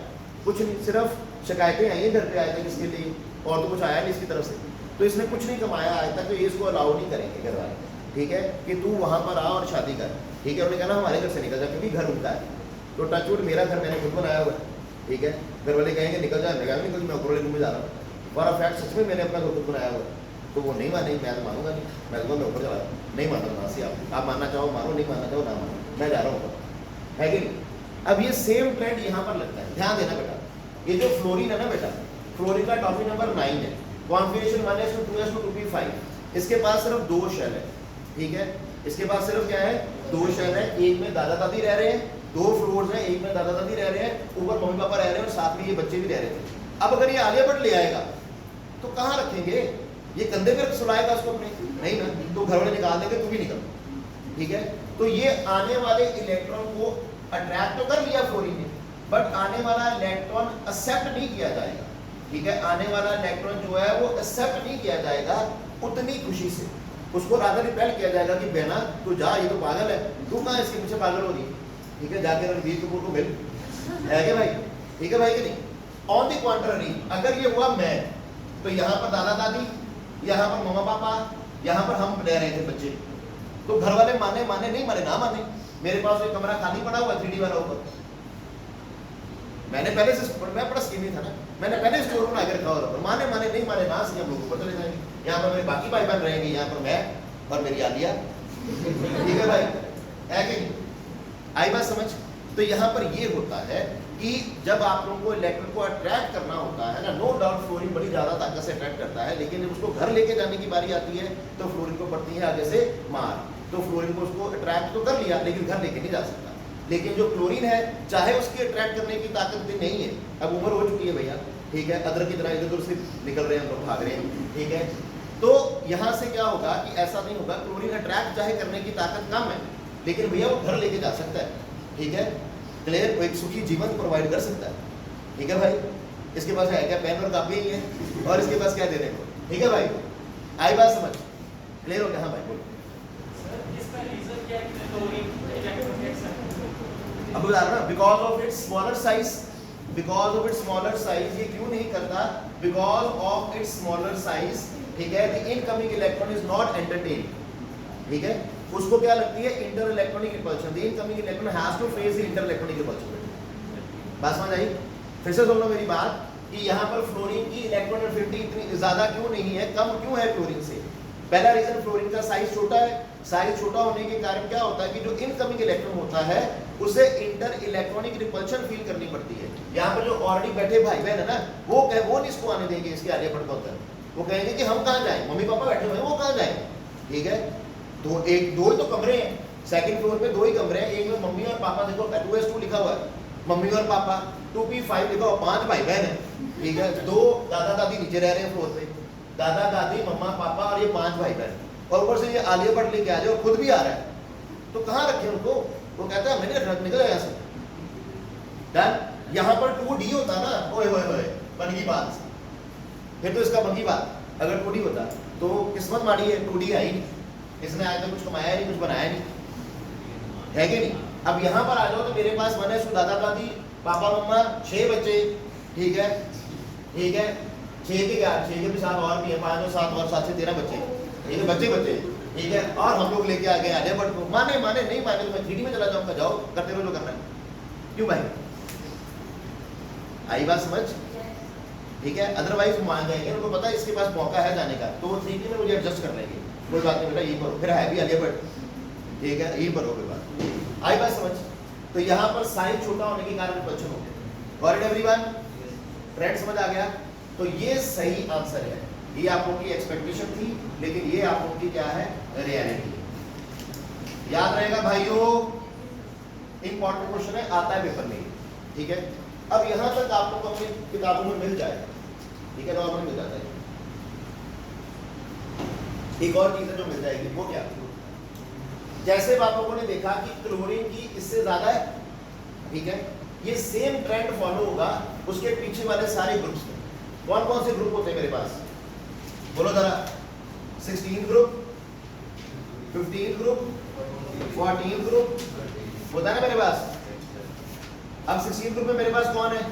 कुछ नहीं, सिर्फ शिकायतें आई हैं घर पे आए थे किसके लिए, और तो कुछ आया नहीं इसकी तरफ से, तो इसने कुछ नहीं कमाया आज तक, तो ये इसको अलाउ नहीं करेंगे घर वाले, ठीक है, कि तू वहाँ पर आ और शादी कर, ठीक है। उन्होंने कहना हमारे घर से निकल जा, क्योंकि घर उनका है, तो टचवुड मेरा घर मैंने खुद बनाया हुआ है, ठीक है। घर वाले कहेंगे निकल जा, मैं निकल, मैं ऊपर वाले रूम में जा रहा हूँ, फॉर अ फैक्ट सच में मैंने अपना घर खुद बनाया हुआ है, तो वो नहीं मानेंगे, मैं तो मानूंगा नहीं, मैं तो मैं ऊपर चला रहा हूँ, नहीं मानो ना सी, आप मानना चाहो मानो, नहीं मानना चाहो ना मानो, मैं जा रहा हूँ ऊपर, है कि नहीं? अब ये सेम ट्रेंड यहाँ पर लगता है, ध्यान देना बेटा। ये जो फ्लोरीन है ना बेटा, फ्लोरीन का एटॉमिक नंबर 9 है, कॉन्फ़िगरेशन 1s2 2s2 2p5, इसके पास सिर्फ 2 शेल है, ठीक है। इसके पास सिर्फ क्या है, 2 शेल है, एक में दादा दादी रह रहे हैं, 2 फ्लोर्स हैं, एक में दादा दादी रह रहे हैं, ऊपर मम्मी पापा रह रहे हैं और साथ में ये बच्चे भी रह रहे थे। अब अगर ये आलिया भट्ट ले आएगा तो कहाँ रखेंगे, ये कंधे पर सुलाएगा उसको अपने, नहीं ना, तो घर वाले निकाल देंगे, तू भी निकल, ठीक है। तो ये आने वाले इलेक्ट्रॉन को अट्रैक्ट तो कर लिया फ्लोरीन ने, बट आने वाला इलेक्ट्रॉन एक्सेप्ट नहीं किया जाएगा, ठीक है। आने वाला इलेक्ट्रॉन जो है वो एक्सेप्ट नहीं किया जाएगा उतनी खुशी से, उसको राधा रिपेल किया जाएगा कि बहना तू जा, ये तो पागल है, तू कहाँ इसके पीछे पागल हो रही है, ठीक है, जाके रणबीर कपूर को मिल, है क्या भाई, ठीक है भाई कि नहीं। ऑन द कॉन्ट्ररी अगर ये हुआ मैं, तो यहाँ पर दादा दादी, यहाँ पर मम्मा पापा, यहाँ पर हम रह रहे थे बच्चे, तो घर वाले माने माने नहीं माने ना माने, मेरे पास एक कमरा खाली पड़ा हुआ 3D वाला ऊपर, मैंने पहले से, मैं बड़ा स्कीमी था ना, मैंने पहले स्टोर बना के रखा हुआ, माने माने नहीं माने ना से हम लोग ऊपर चले जाएंगे, यहाँ पर मेरे बाकी भाई बहन रहेंगे, यहाँ पर मैं और मेरी आलिया, ठीक है भाई, है कि नहीं, आई बात समझ। तो यहाँ पर ये होता है कि जब आप लोगों को इलेक्ट्रॉन को अट्रैक्ट करना होता है ना, नो डाउट फ्लोरीन बड़ी ज्यादा ताकत से अट्रैक्ट करता है, लेकिन जब उसको घर लेके जाने की बारी आती है तो फ्लोरीन को पड़ती है आगे से मार, तो फ्लोरीन को उसको अट्रैक्ट तो कर लिया लेकिन घर लेके नहीं जा सकता। लेकिन जो क्लोरीन है चाहे उसकी अट्रैक्ट करने की ताकत भी नहीं है, अब उम्र हो चुकी है भैया, ठीक है, अदरक की तरह इधर उधर से निकल रहे हैं, लोग भाग रहे हैं, ठीक है। तो यहाँ से क्या होगा कि ऐसा नहीं होगा, क्लोरीन अट्रैक्ट चाहे करने की ताकत कम है लेकिन भैया वो घर लेके जा सकता है, ठीक है, क्लियर, एक सुखी जीवन प्रोवाइड कर सकता है, ठीक है भाई। इसके पास है क्या, पेन और कापी ही है, और इसके पास क्या देने को, ठीक है भाई, आई बात समझ, क्लियर हो गया। हाँ भाई बोलो। अब बता रहा ना, because of its smaller size, because of its smaller size, ये क्यों नहीं करता, because of its smaller size, ठीक है, the incoming electron is not entertain, ठीक है, उसको क्या लगती है, inter electronic repulsion, the incoming electron has to face the inter electronic repulsion. बात समझ आई, फिर से सुन लो मेरी बात कि यहाँ पर फ्लोरीन की इलेक्ट्रॉन एफिनिटी इतनी ज्यादा क्यों नहीं है, कम क्यों है फ्लोरीन से। पहला रीजन, फ्लोरीन का साइज छोटा है, साइज छोटा होने के कारण क्या होता है कि जो इनकमिंग इलेक्ट्रॉन होता है उसे इंटर इलेक्ट्रॉनिक रिपल्शन फील करनी पड़ती है। यहाँ पर जो ऑलरेडी बैठे भाई बहन है ना, वो नहीं इसको आने देंगे, इसके आलिया भट्ट को अंदर, वो कहेंगे कि हम कहाँ जाएं, मम्मी पापा बैठे हुए हैं, वो कहाँ जाएंगे, ठीक है। दो ही तो कमरे हैं, सेकंड फ्लोर पे 2 ही कमरे हैं, एक में मम्मी और पापा, देखो 2s2 लिखा हुआ है, मम्मी और पापा, 2p5 लिखा हुआ, 5 भाई बहन है, ठीक है, 2 दादा दादी नीचे रह रहे हैं फ्लोर पे, दादा दादी मम्मा पापा और ये 5 भाई बहन, और ऊपर से ये आलिया भट्ट लेके आ जाए और खुद भी आ रहा है, तो कहाँ रखे उनको, वो कहता है मैंने निकल जाए यहाँ से, डन। यहाँ पर 2D होता ना, ओए होए होए बन गई बात, फिर तो इसका बन गई बात, अगर 2D होता तो किस्मत माड़ी है, 2D है ही नहीं, इसने आज तक कुछ कमाया नहीं, कुछ बनाया नहीं, है कि नहीं। अब यहाँ पर आ जाओ तो मेरे पास बने दादा दादी पापा मम्मा 6 बच्चे, ठीक है, ठीक है, 6 के भी साथ और भी है, 5 और 7 और 7 से 13 बच्चे, ठीक है, बच्चे, ठीक है, और हम लोग लेके आ गए आलिया भट्ट को, माने नहीं माने तो मैं 3D में चला जाऊंगा, जाओ करते रहो जो करना है, क्यों भाई, आई बात समझ, ठीक है। अदरवाइज मान जाएंगे, उनको पता है इसके पास मौका है जाने का, तो वो 3D में मुझे एडजस्ट कर लेंगे, कोई बात नहीं बेटा यही करो, फिर है भी आलिया भट्ट, ठीक है, यही करो, कोई बात, आई बात समझ। तो यहाँ पर साइज छोटा होने के कारण रिपल्शन हो गया, गॉट इट एवरीवन, फ्रेंड समझ आ गया। तो ये सही आंसर है, ये आप लोगों की एक्सपेक्टेशन थी लेकिन ये आप लोगों की क्या है, रियलिटी। याद रहेगा भाइयों, इंपॉर्टेंट क्वेश्चन है, आता है पेपर में, ठीक है। अब यहां तक आप लोग अपनी किताबों में मिल जाए, ठीक है, नॉर्मल मिल जाता है। एक और चीज है जो मिल जाएगी, वो क्या, जैसे आप लोगों ने देखा कि क्लोरीन की इससे ज्यादा है, ठीक है, ये सेम ट्रेंड फॉलो होगा उसके पीछे वाले सारे ग्रुप्स में। कौन कौन से ग्रुप होते हैं मेरे पास, बोलो जरा, 16 ग्रुप, 15 ग्रुप, 14 ग्रुप होता है ना मेरे पास। अब 16 ग्रुप में मेरे पास कौन है,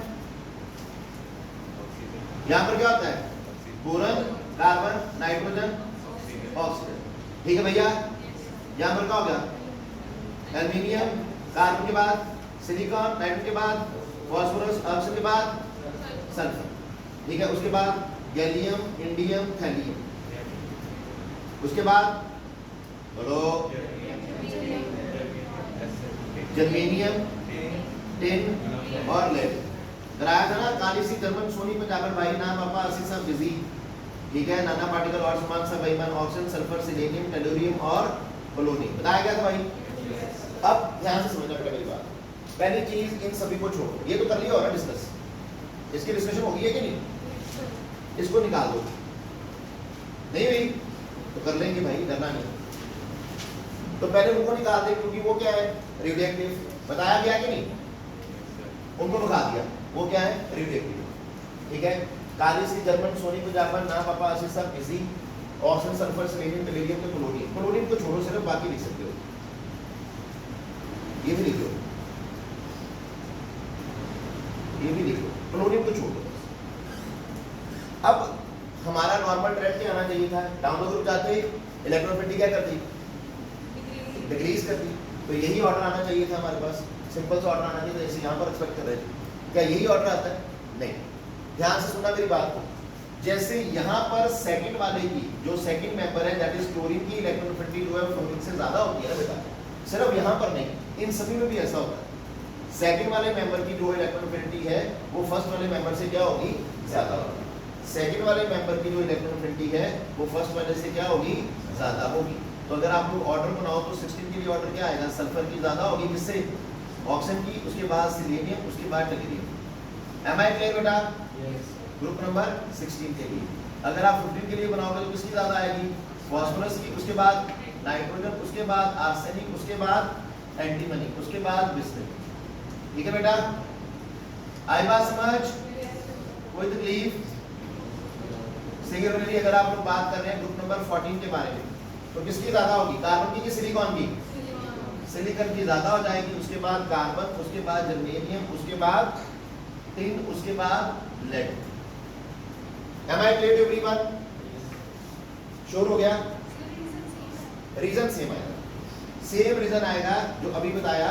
यहां पर क्या होता है, बोरॉन, कार्बन, नाइट्रोजन, ऑक्सीजन, ठीक है भैया। यहां पर क्या होगा, एल्यूमिनियम, कार्बन के बाद सिलिकॉन, नाइट्रोजन के बाद फास्फोरस, ऑक्सीजन के बाद सल्फर, ठीक है। उसके बाद गैलियम, इंडियम, थैलियम, उसके बाद बोलो जर्मेनियम, टिन और लेड। कराया था ना, काली सी जर्मन सोनी पे जाकर भाई नाम पापा असी सब बिजी, ठीक है, नाना पार्टिकल और समान सब बेईमान, ऑक्सीजन, सल्फर, सिलेनियम, टेलुरियम और कॉलोनी, बताया गया था भाई। अब ध्यान से समझना बेटा मेरी बात। पहली चीज इन सभी को छोड़ो, ये तो कर लिया होगा डिस्कस, इसकी डिस्कशन होगी है कि नहीं? इसको निकाल दो, नहीं हुई तो कर लेंगे भाई, डरना नहीं। तो पहले उनको निकाल दे, क्योंकि वो क्या है रेडियोएक्टिव, बताया गया कि नहीं? उनको भगा दिया, वो क्या है रेडियोएक्टिव, ठीक है। कालिस की जर्मन, सोनिक जापान, ना पापा आशीष सब किसी, ऑक्सीजन सल्फर सेलेनियम बेरिलियम के पोलोनियम, पोलोनियम को छोड़ो सिर्फ, बाकी लिख सकते हो, ये भी लिख लो, ये भी लिख लो, पोलोनियम को छोड़ दो। अब हमारा नॉर्मल ट्रेंड क्या आना चाहिए था? डाउन द ग्रुप जाते इलेक्ट्रोफिलिटी क्या करती? डिक्रीज करती। तो यही ऑर्डर आना चाहिए था हमारे पास, सिंपल सा ऑर्डर आना चाहिए था, जैसे यहाँ पर एक्सपेक्ट कर रहे थे। क्या यही ऑर्डर आता है? नहीं। ध्यान से सुनना मेरी बात को, जैसे यहाँ पर सेकंड वाले की जो सेकंड मेंबर है दैट इज क्लोरीन की इलेक्ट्रोफिलिटी जो है फ्लोरीन से ज्यादा होती है ना बेटा, सिर्फ यहाँ पर नहीं, इन सभी में भी ऐसा होता है। सेकंड वाले मेंबर की जो इलेक्ट्रोफिलिटी है वो फर्स्ट वाले मेंबर से क्या होगी? ज्यादा होगी। सेकंड वाले मेंबर की जो इलेक्ट्रोफिलिटी है वो फर्स्ट वाले से क्या होगी? ज्यादा होगी। तो अगर आप लोग ऑर्डर बनाओ तो 16 के लिए ऑर्डर क्या आएगा? सल्फर की ज्यादा होगी, किससे? ऑक्सीजन की, उसके बाद सेलेनियम, उसके बाद टेल्यूरियम। एम आई क्लियर बेटा? ग्रुप नंबर 16 के लिए। अगर आप 15 के लिए बनाओगे तो किसकी ज्यादा आएगी? फास्फोरस की, उसके बाद नाइट्रोजन, उसके बाद आर्सेनिक, उसके बाद एंटीमनी, उसके बाद बिस्मिथ। ठीक है बेटा, आई बात समझ? कोई तकलीफ? सिमिलरली अगर आप लोग बात कर रहे हैं ग्रुप नंबर 14 के बारे में, तो किसकी ज्यादा होगी? कार्बन की कि सिलिकॉन की? सिलिकॉन की ज्यादा हो जाएगी, उसके बाद कार्बन, उसके बाद जर्मेनियम, उसके बाद टिन, उसके बाद lead. Am I clear to everyone? Sure हो गया? रीजन सेम आएगा, सेम रीजन आएगा जो अभी बताया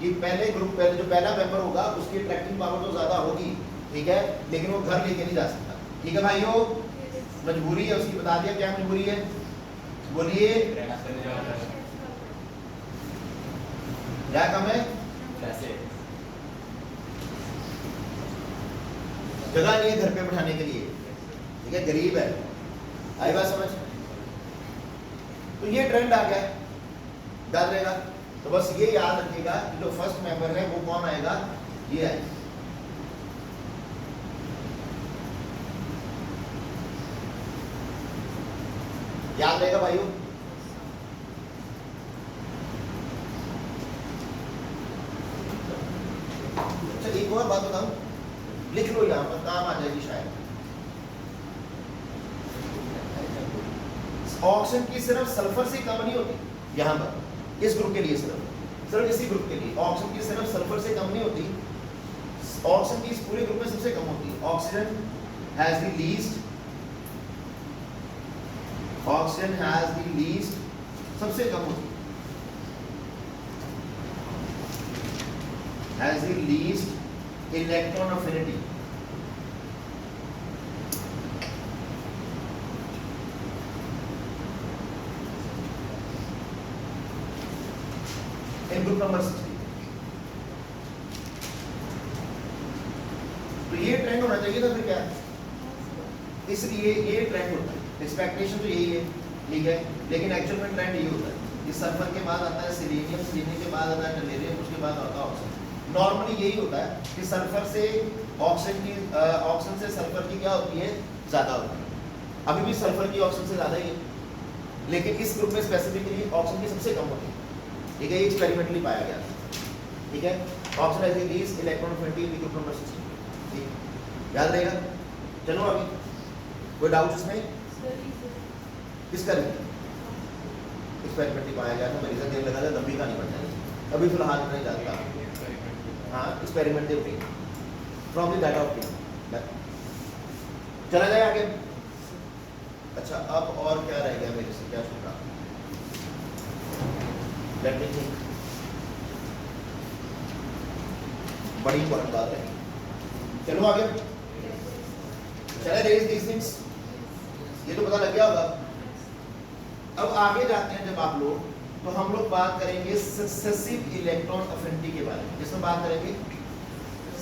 कि पहले ग्रुप, पहले जो पहला मेंबर होगा उसकी अट्रैक्टिव पावर तो ज्यादा होगी, ठीक है, लेकिन वो घर लेके नहीं जा सकता। ठीक है भाइयों, मजबूरी है उसकी, बता दिया क्या मजबूरी है, बोलिए क्या कम है? जगह नहीं है घर पे बैठाने के लिए, ठीक है, गरीब है। आई बात समझ? तो ये ट्रेंड आ गया, याद रहेगा। तो बस ये याद रखिएगा कि जो फर्स्ट मेंबर है वो कौन आएगा? ये आएगा। याद रहेगा भाइयों? अच्छा एक और बात बताऊं, लिख लो यहां पर, काम आ जाएगी शायद। ऑक्सीजन की सिर्फ सल्फर से कम नहीं होती, यहाँ पर इस ग्रुप के लिए, सिर्फ इसी ग्रुप के लिए ऑक्सीजन की सिर्फ सल्फर से कम नहीं होती, ऑक्सीजन की इस पूरे ग्रुप में सबसे कम होती है। Oxygen has the least, oxygen has the least, सबसे कम होती है, has the least electron affinity. In group number 16। तो ये ट्रेंड होना चाहिए था, फिर क्या, इसलिए ये ट्रेंड होता है, एक्सपेक्टेशन तो यही है, ठीक है, लेकिन एक्चुअल में ट्रेंड ये होता है कि सल्फर के बाद आता है सेलेनियम, सेलेनियम के बाद आता है टेल्यूरियम, उसके बाद आता है ऑक्सीजन। नॉर्मली यही होता है कि सल्फर से ऑक्सीजन की, ऑक्सीजन से सल्फर की क्या होती है? ज्यादा होती है। अभी भी सल्फर की ऑक्सीजन से ज्यादा ही है, लेकिन इस ग्रुप में स्पेसिफिकली ऑक्सीजन की सबसे कम होती है, ठीक है, ये एक्सपेरिमेंटली पाया गया, ठीक है। Oxygen has the least electron affinity in group number 16, ठीक, याद रहेगा। चलो आगे, कोई डाउट इसमें? किसका नहीं? एक्सपेरिमेंटली पाया गया था, मरीजन देर लगा था, लंबी का नहीं पड़ता अभी फिलहाल नहीं जाता। हाँ, experimentally from the data of चला जाए आगे। अच्छा, अब और क्या रह गया मेरे से, क्या छूटा? लेट मी थिंक, बड़ी इंपॉर्टेंट बात है। चलो आगे, चले रेज दीस थिंग्स, ये तो पता लग गया होगा। अब आगे जाते हैं जब आप लोग, तो हम लोग बात करेंगे सक्सेसिव इलेक्ट्रॉन अफिनिटी के बारे में। जिसमें बात करेंगे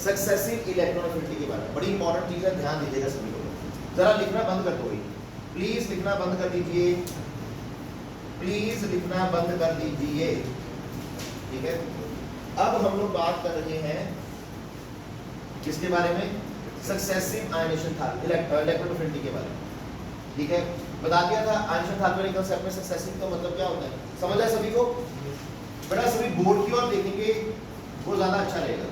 सक्सेसिव इलेक्ट्रॉन अफिनिटी के बारे में, बड़ी इंपॉर्टेंट चीज है, ध्यान दीजिएगा सभी लोग। जरा लिखना बंद कर दो, प्लीज लिखना बंद कर दीजिए। प्लीज लिखना बंद कर दीजिए। ठीक है, अब हम लोग बात कर रहे हैं किसके बारे में? सक्सेसिव आयनेशन इलेक्ट्रोनेगेटिविटी के बारे में। ठीक है, बता दिया था आयनेशन थार्मोनिक कांसेप्ट में सक्सेसिव का मतलब क्या होता है, समझ आया सभी को? बड़ा सभी बोर्ड की ओर देखेंगे वो ज्यादा अच्छा रहेगा।